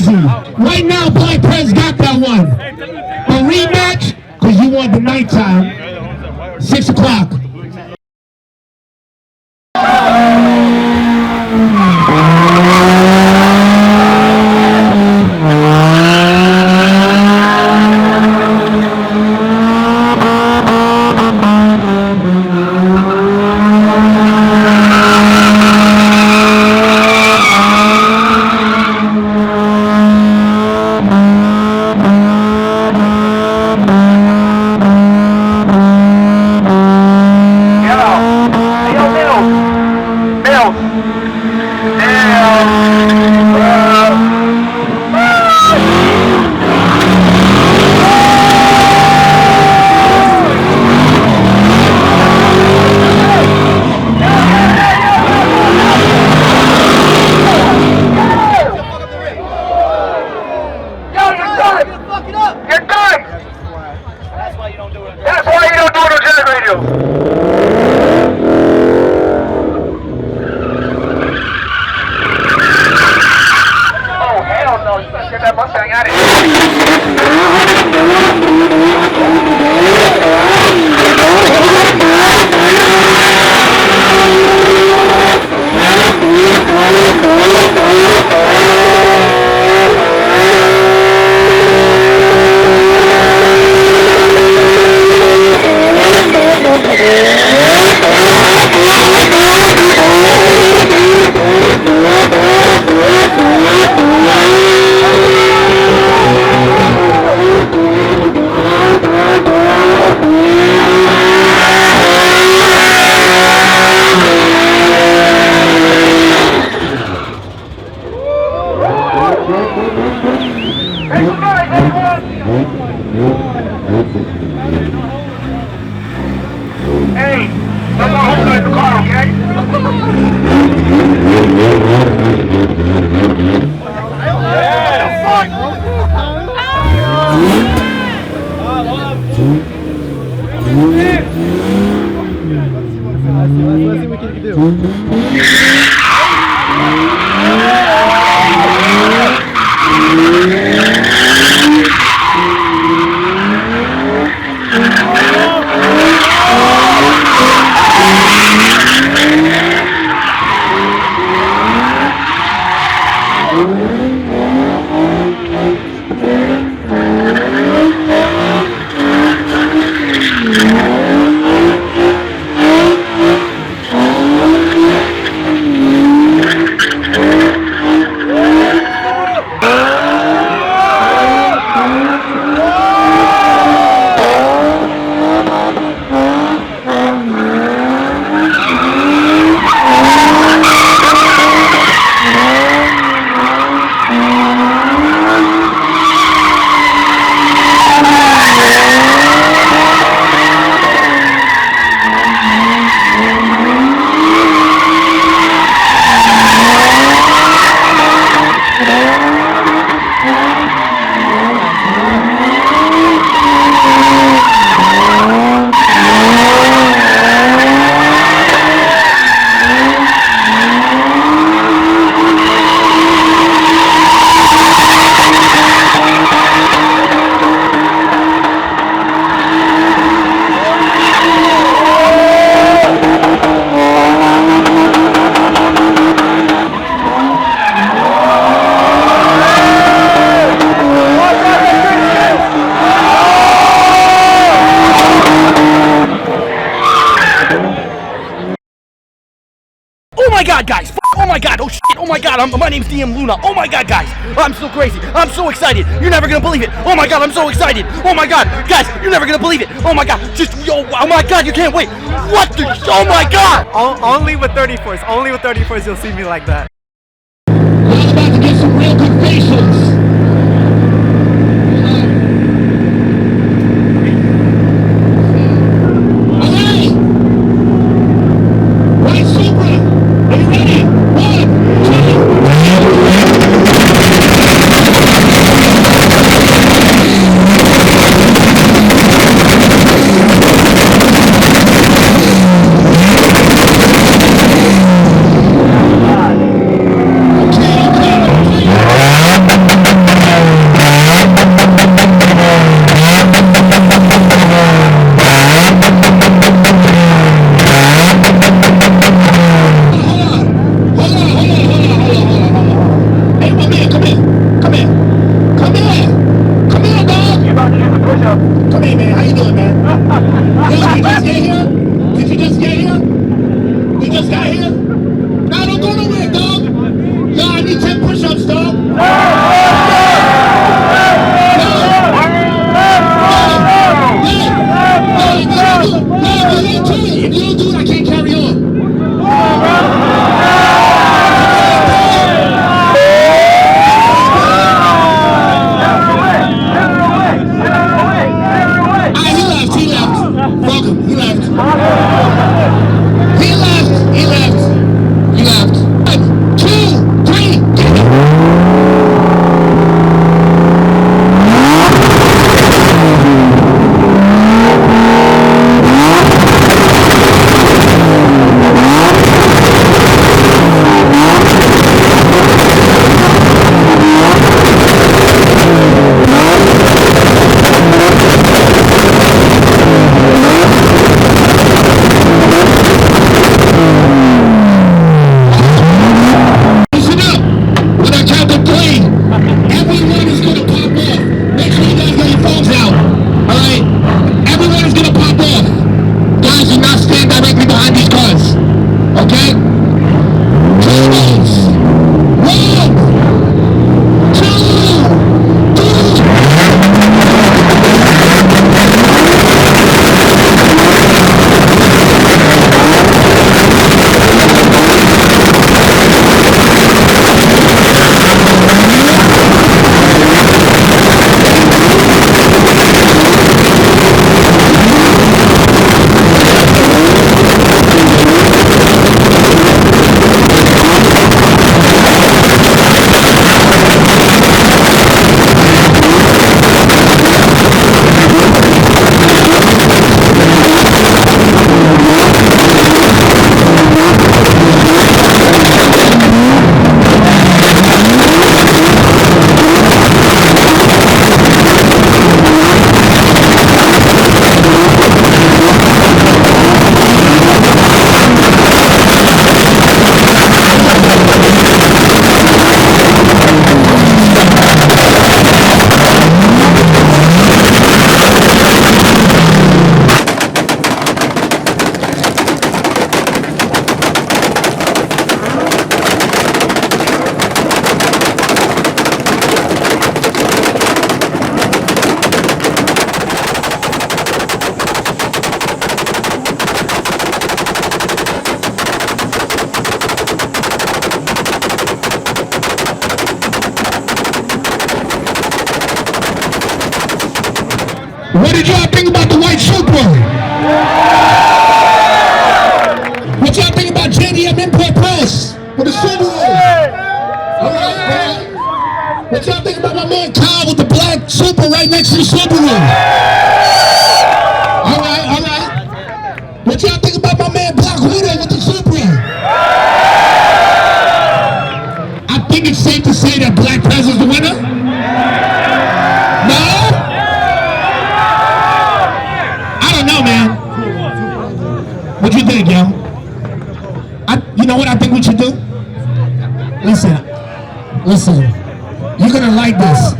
easy. Right now, Black Prez got that one. A rematch, because you want the nighttime, 6 o'clock. Guys, oh my god, oh shit, oh my god, my name's DM Luna, oh my god, guys, I'm so crazy, I'm so excited, you're never gonna believe it, oh my god, I'm so excited, oh my god, guys, you're never gonna believe it, oh my god, oh my god, you can't wait, what the, oh my god! Only with 34s you'll see me like that. We're about to get some real confessions. What y'all think about my man Kyle with the black Supra right next to the Subaru? All right. What y'all think about my man Black Widow with the Supra? I think it's safe to say that Black Prez is the winner. No? I don't know, man. What you think, yo? You know what I think we should do? Listen. You're gonna like this.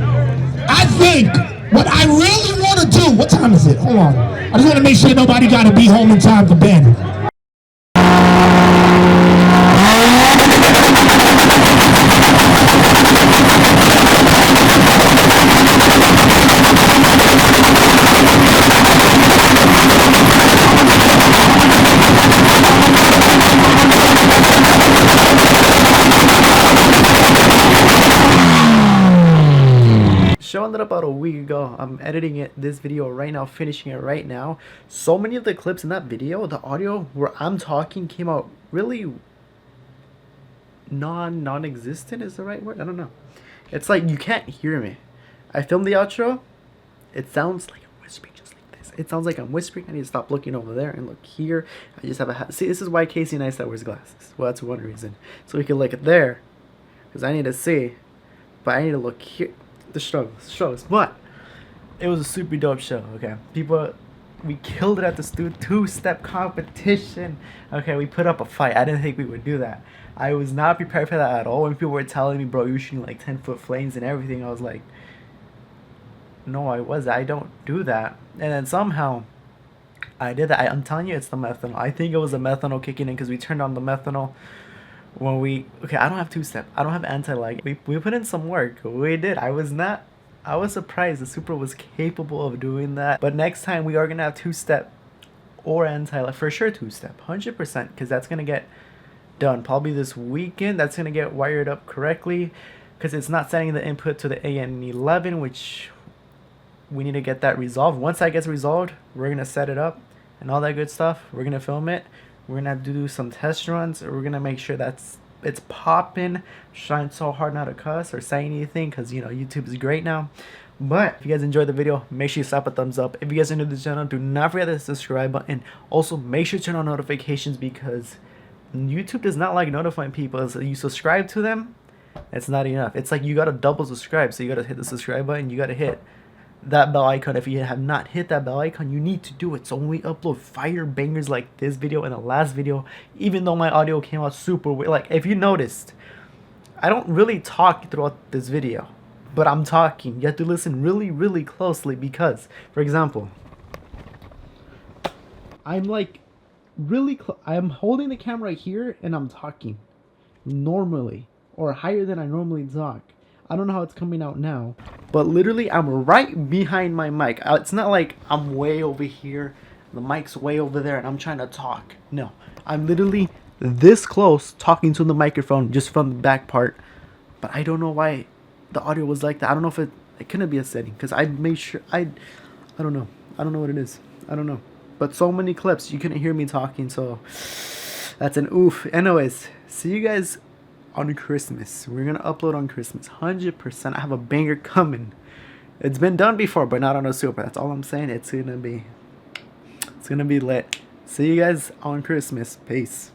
I think what I really want to do. What time is it? Hold on. I just want to make sure nobody got to be home in time for bed. Show ended about a week ago. I'm editing this video right now, finishing it right now. So many of the clips in that video, the audio where I'm talking came out really non-existent is the right word? I don't know. It's like you can't hear me. I filmed the outro. It sounds like I'm whispering just like this. It sounds like I'm whispering. I need to stop looking over there and look here. I just have a see, this is why Casey Neistat wears glasses. Well, that's one reason. So we can look at there. Because I need to see. But I need to look here. The shows, but it was a super dope show. Okay, we killed it at the two-step competition. Okay, we put up a fight. I didn't think we would do that. I was not prepared for that at all. When people were telling me, bro, you're shooting like 10-foot flames and everything, I was like, no, I don't do that. And then somehow I did that. I'm telling you, it's the methanol. I think it was the methanol kicking in because we turned on the methanol. Okay, I don't have two-step. I don't have anti-lag. We put in some work. We did. I was surprised the Supra was capable of doing that. But next time we are gonna have two-step or anti-lag. For sure two-step. 100%. Because that's gonna get done. Probably this weekend. That's gonna get wired up correctly. Because it's not sending the input to the AN11, which we need to get that resolved. Once that gets resolved, we're gonna set it up and all that good stuff. We're gonna film it. We're gonna have to do some test runs. We're gonna make sure it's popping. Trying so hard not to cuss or say anything because you know YouTube is great now. But if you guys enjoyed the video, make sure you slap a thumbs up. If you guys are new to the channel, do not forget the subscribe button. Also, make sure to turn on notifications because YouTube does not like notifying people. So you subscribe to them, it's not enough. It's like you gotta double subscribe. So you gotta hit the subscribe button. You gotta hit that bell icon. If you have not hit that bell icon, you need to do it. So when we upload fire bangers like this video and the last video, even though my audio came out super weird, like if you noticed, I don't really talk throughout this video, but I'm talking. You have to listen really closely because, for example, I'm like really I'm holding the camera here and I'm talking normally or higher than I normally talk. I don't know how it's coming out now, but literally I'm right behind my mic. It's not like I'm way over here, the mic's way over there, and I'm trying to talk. No, I'm literally this close talking to the microphone just from the back part, but I don't know why the audio was like that. I don't know if it couldn't be a setting because I made sure I don't know. I don't know what it is. I don't know. But so many clips, you couldn't hear me talking, so that's an oof. Anyways, see you guys on Christmas. We're gonna upload on Christmas 100%. I have a banger coming. It's been done before but not on a Supra. That's all I'm saying. It's gonna be lit. See you guys on Christmas. Peace.